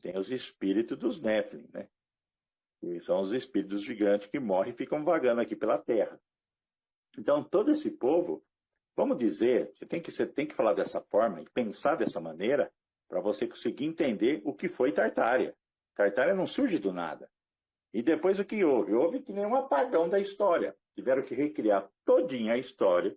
tem os espíritos dos Nephilim, né? E são os espíritos gigantes que morrem e ficam vagando aqui pela Terra. Então, todo esse povo, vamos dizer, você tem que falar dessa forma e pensar dessa maneira para você conseguir entender o que foi Tartária. Tartária não surge do nada. E depois o que houve? Houve que nem um apagão da história. Tiveram que recriar todinha a história,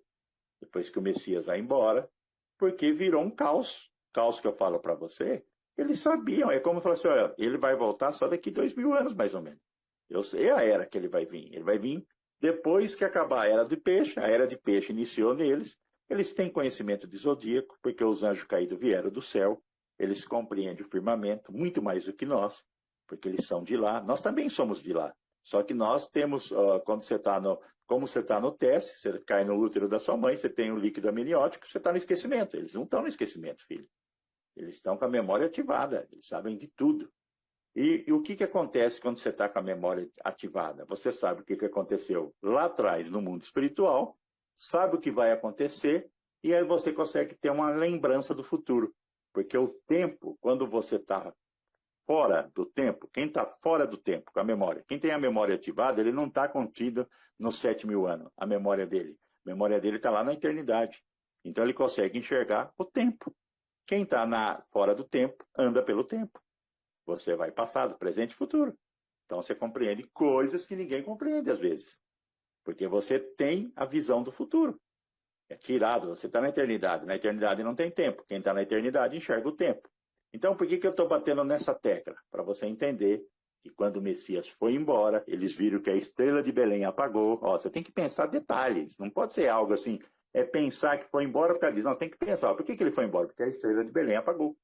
depois que o Messias vai embora, porque virou um caos. Caos que eu falo para você, eles sabiam. É como falar assim, olha, ele vai voltar só daqui 2000 anos, mais ou menos. Eu sei a era que ele vai vir. Ele vai vir depois que acabar a era de peixe. A era de peixe iniciou neles. Eles têm conhecimento de zodíaco, porque os anjos caídos vieram do céu. Eles compreendem o firmamento muito mais do que nós, porque eles são de lá. Nós também somos de lá. Só que nós temos, quando você está como você está no teste, você cai no útero da sua mãe, você tem o líquido amniótico, você está no esquecimento. Eles não estão no esquecimento, filho. Eles estão com a memória ativada, eles sabem de tudo. E o que acontece quando você está com a memória ativada? Você sabe o que aconteceu lá atrás no mundo espiritual, sabe o que vai acontecer, e aí você consegue ter uma lembrança do futuro. Porque o tempo, quando você está fora do tempo, quem está fora do tempo com a memória, quem tem a memória ativada, ele não está contido nos 7.000 anos, a memória dele. A memória dele está lá na eternidade. Então ele consegue enxergar o tempo. Quem está fora do tempo, anda pelo tempo. Você vai passado, presente e futuro. Então você compreende coisas que ninguém compreende às vezes. Porque você tem a visão do futuro. É tirado, você está na eternidade. Na eternidade não tem tempo. Quem está na eternidade enxerga o tempo. Então por que eu estou batendo nessa tecla? Para você entender que quando o Messias foi embora, eles viram que a estrela de Belém apagou. Ó, você tem que pensar detalhes. Não pode ser algo assim, pensar que foi embora por causa disso. Não, tem que pensar. Por que ele foi embora? Porque a estrela de Belém apagou.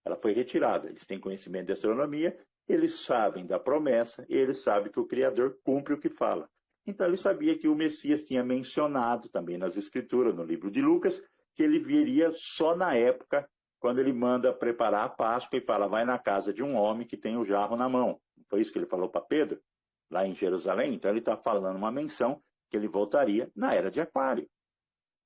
Ela foi retirada. Eles têm conhecimento de astronomia, eles sabem da promessa, e eles sabem que o Criador cumpre o que fala. Então ele sabia que o Messias tinha mencionado também nas Escrituras, no livro de Lucas, que ele viria só na época quando ele manda preparar a Páscoa e fala, vai na casa de um homem que tem o jarro na mão. Foi isso que ele falou para Pedro, lá em Jerusalém? Então ele está falando uma menção que ele voltaria na era de Aquário.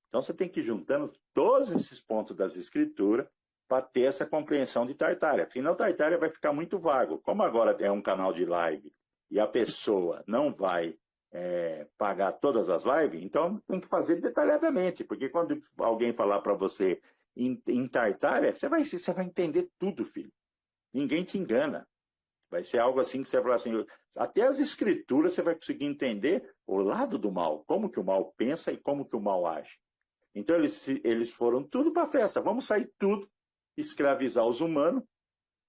Então você tem que ir juntando todos esses pontos das Escrituras para ter essa compreensão de Tartária. Senão Tartária vai ficar muito vago. Como agora é um canal de live e a pessoa não vai pagar todas as lives, então tem que fazer detalhadamente, porque quando alguém falar para você em Tartária, você vai entender tudo, filho. Ninguém te engana. Vai ser algo assim que você vai falar assim, até as escrituras você vai conseguir entender o lado do mal, como que o mal pensa e como que o mal age. Então eles foram tudo para a festa, vamos sair tudo, escravizar os humanos,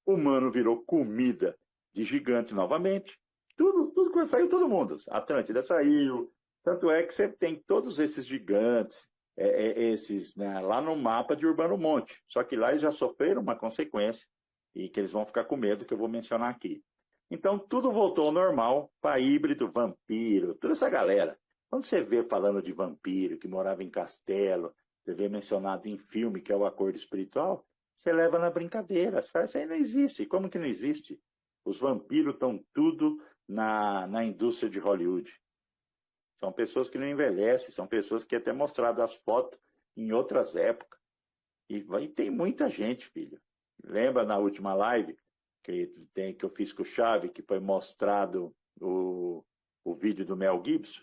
o humano virou comida de gigante novamente, tudo saiu todo mundo. A Atlântida saiu, tanto é que você tem todos esses gigantes, esses, né, lá no mapa de Urbano Monte. Só que lá eles já sofreram uma consequência e que eles vão ficar com medo, que eu vou mencionar aqui. Então tudo voltou ao normal, para híbrido, vampiro, toda essa galera. Quando você vê falando de vampiro, que morava em castelo, você vê mencionado em filme, que é o acordo espiritual, você leva na brincadeira. Você fala, isso aí não existe. Como que não existe? Os vampiros estão tudo na indústria de Hollywood. São pessoas que não envelhecem, são pessoas que até mostrado as fotos em outras épocas. E tem muita gente, filho. Lembra na última live que eu fiz com o Chave, que foi mostrado o vídeo do Mel Gibson?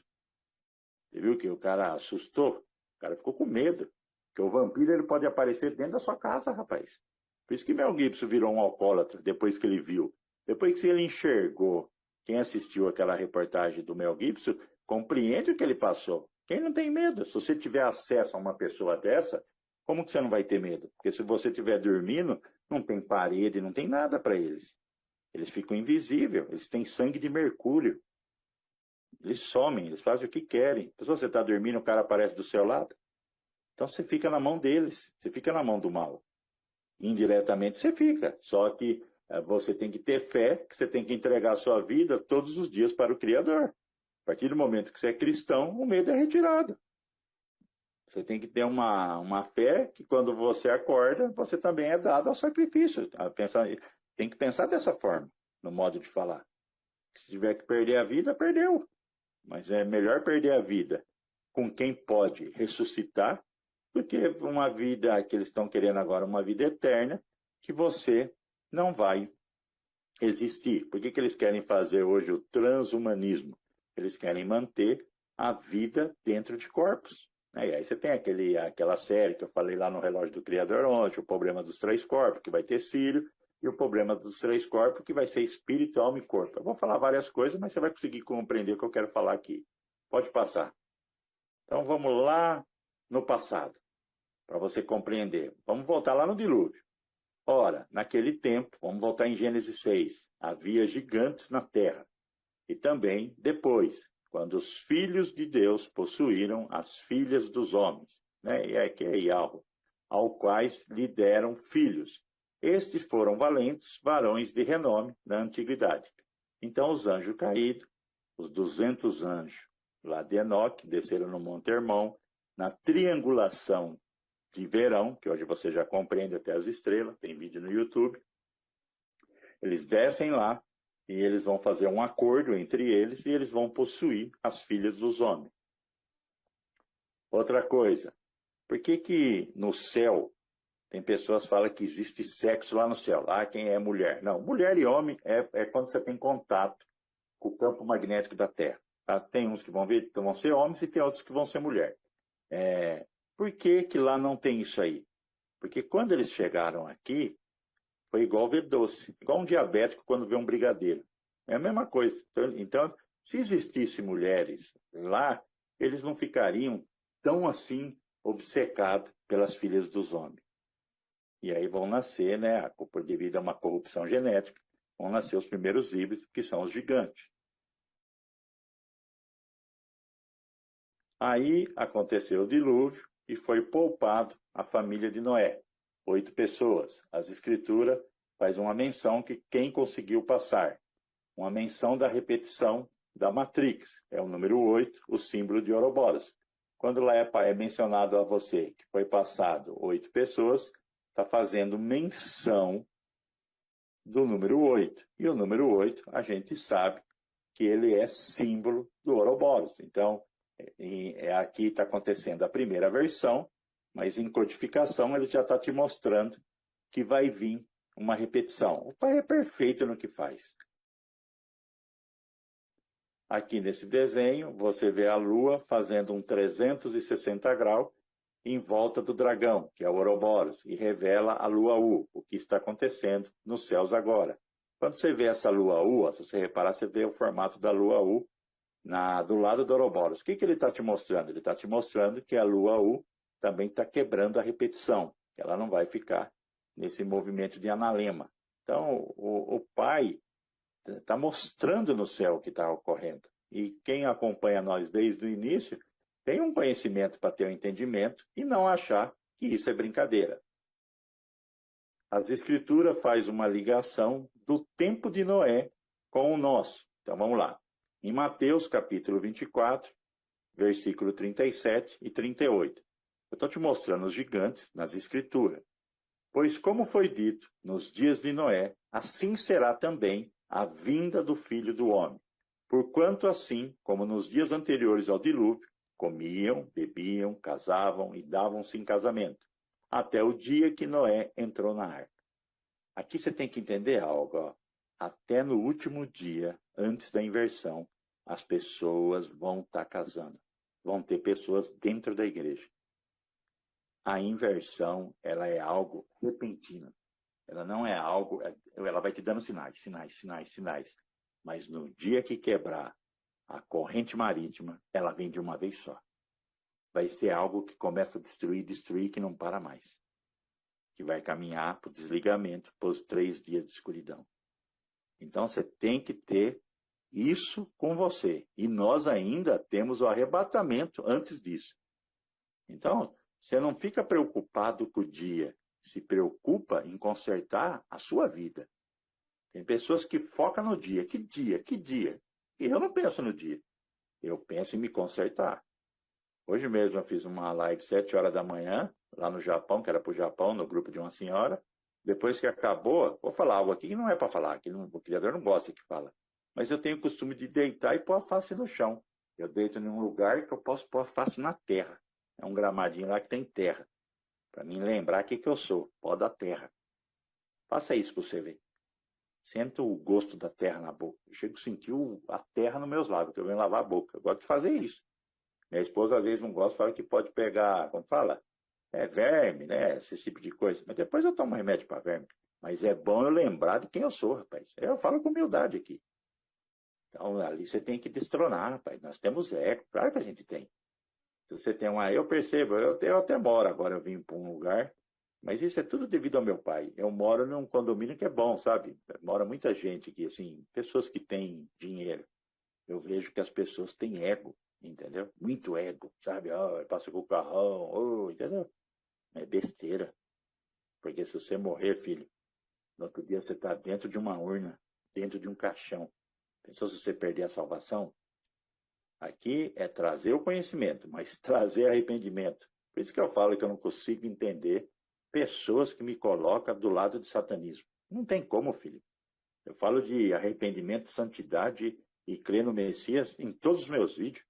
Você viu que o cara assustou? O cara ficou com medo. Porque o vampiro ele pode aparecer dentro da sua casa, rapaz. Por isso que Mel Gibson virou um alcoólatra depois que ele viu. Depois que ele enxergou, quem assistiu aquela reportagem do Mel Gibson, compreende o que ele passou. Quem não tem medo? Se você tiver acesso a uma pessoa dessa, como que você não vai ter medo? Porque se você estiver dormindo, não tem parede, não tem nada para eles. Eles ficam invisíveis, eles têm sangue de mercúrio. Eles somem, eles fazem o que querem. Se você está dormindo, o cara aparece do seu lado. Então você fica na mão deles, você fica na mão do mal. Indiretamente você fica, só que você tem que ter fé, que você tem que entregar a sua vida todos os dias para o Criador. A partir do momento que você é cristão, o medo é retirado. Você tem que ter uma fé que quando você acorda, você também é dado ao sacrifício. Tem que pensar dessa forma, no modo de falar. Se tiver que perder a vida, perdeu. Mas é melhor perder a vida com quem pode ressuscitar do que uma vida que eles estão querendo agora, uma vida eterna, que você não vai existir. Por que eles querem fazer hoje o transhumanismo? Eles querem manter a vida dentro de corpos. E aí você tem aquela série que eu falei lá no Relógio do Criador ontem, o problema dos 3 corpos, que vai ter cílio, e o problema dos 3 corpos, que vai ser espírito, alma e corpo. Eu vou falar várias coisas, mas você vai conseguir compreender o que eu quero falar aqui. Pode passar. Então vamos lá no passado, para você compreender. Vamos voltar lá no dilúvio. Ora, naquele tempo, vamos voltar em Gênesis 6, havia gigantes na terra. E também depois, quando os filhos de Deus possuíram as filhas dos homens, e aqui é Yahweh, ao quais lhe deram filhos. Estes foram valentes varões de renome na antiguidade. Então os anjos caídos, os 200 anjos lá de Enoque, desceram no Monte Hermon, na triangulação de verão, que hoje você já compreende até as estrelas, tem vídeo no YouTube. Eles descem lá e eles vão fazer um acordo entre eles e eles vão possuir as filhas dos homens. Outra coisa, por que no céu tem pessoas que falam que existe sexo lá no céu? Quem é mulher? Não, mulher e homem é quando você tem contato com o campo magnético da Terra. Tá? Tem uns que vão ser homens e tem outros que vão ser mulher. Por que lá não tem isso aí? Porque quando eles chegaram aqui, foi igual ver doce, igual um diabético quando vê um brigadeiro. É a mesma coisa. Então, se existissem mulheres lá, eles não ficariam tão assim obcecados pelas filhas dos homens. E aí vão nascer, devido a uma corrupção genética, vão nascer os primeiros híbridos, que são os gigantes. Aí aconteceu o dilúvio e foi poupado a família de Noé. 8 pessoas. As escrituras faz uma menção que quem conseguiu passar. Uma menção da repetição da Matrix. É o número 8, o símbolo de Ouroboros. Quando lá é mencionado a você que foi passado 8 pessoas, está fazendo menção do número 8. E o número 8, a gente sabe que ele é símbolo do Ouroboros. Então, aqui está acontecendo a primeira versão, mas em codificação ele já está te mostrando que vai vir uma repetição. O Pai é perfeito no que faz. Aqui nesse desenho, você vê a Lua fazendo um 360 graus em volta do dragão, que é o Ouroboros, e revela a Lua U, o que está acontecendo nos céus agora. Quando você vê essa Lua U, se você reparar, você vê o formato da Lua U do lado do Ouroboros. O que ele está te mostrando? Ele está te mostrando que a Lua U também está quebrando a repetição, que ela não vai ficar nesse movimento de analema. Então, o Pai está mostrando no céu o que está ocorrendo. E quem acompanha nós desde o início tem um conhecimento para ter um entendimento e não achar que isso é brincadeira. As Escrituras faz uma ligação do tempo de Noé com o nosso. Então vamos lá. Em Mateus capítulo 24, versículo 37 e 38. Eu estou te mostrando os gigantes nas Escrituras. Pois como foi dito nos dias de Noé, assim será também a vinda do Filho do Homem. Porquanto assim, como nos dias anteriores ao dilúvio, comiam, bebiam, casavam e davam-se em casamento, até o dia que Noé entrou na arca. Aqui você tem que entender algo. Até no último dia, antes da inversão, as pessoas vão estar casando. Vão ter pessoas dentro da igreja. A inversão, ela é algo repentino. Ela não é algo... Ela vai te dando sinais. Mas no dia que quebrar a corrente marítima, ela vem de uma vez só. Vai ser algo que começa a destruir, que não para mais. Que vai caminhar para o desligamento, para os 3 dias de escuridão. Então você tem que ter isso com você. E nós ainda temos o arrebatamento antes disso. Então, você não fica preocupado com o dia. Se preocupa em consertar a sua vida. Tem pessoas que focam no dia. Que dia? E eu não penso no dia. Eu penso em me consertar. Hoje mesmo eu fiz uma live 7 horas da manhã, lá no Japão, que era para o Japão, no grupo de uma senhora. Depois que acabou, vou falar algo aqui que não é para falar, que o criador não gosta que fala. Mas eu tenho o costume de deitar e pôr a face no chão. Eu deito em um lugar que eu posso pôr a face na terra. É um gramadinho lá que tem terra. Para mim lembrar o que eu sou, pó da terra. Faça isso para você ver. Sinto o gosto da terra na boca. Eu chego a sentir a terra nos meus lábios, que eu venho lavar a boca. Eu gosto de fazer isso. Minha esposa às vezes não gosta, fala que pode pegar, como fala? Verme, né? Esse tipo de coisa. Mas depois eu tomo remédio para verme. Mas é bom eu lembrar de quem eu sou, rapaz. Eu falo com humildade aqui. Então ali você tem que destronar, rapaz. Nós temos ego, claro que a gente tem. Se você tem uma. Eu percebo, eu até moro agora, eu vim para um lugar. Mas isso é tudo devido ao meu pai. Eu moro num condomínio que é bom, sabe? Mora muita gente aqui, assim, pessoas que têm dinheiro. Eu vejo que as pessoas têm ego, entendeu? Muito ego, sabe? Oh, passa com o carrão, oh, entendeu? É besteira. Porque se você morrer, filho, no outro dia você está dentro de uma urna, dentro de um caixão. Pensou se você perder a salvação? Aqui é trazer o conhecimento, mas trazer arrependimento. Por isso que eu falo que eu não consigo entender pessoas que me colocam do lado de satanismo. Não tem como, filho. Eu falo de arrependimento, santidade e crer no Messias em todos os meus vídeos.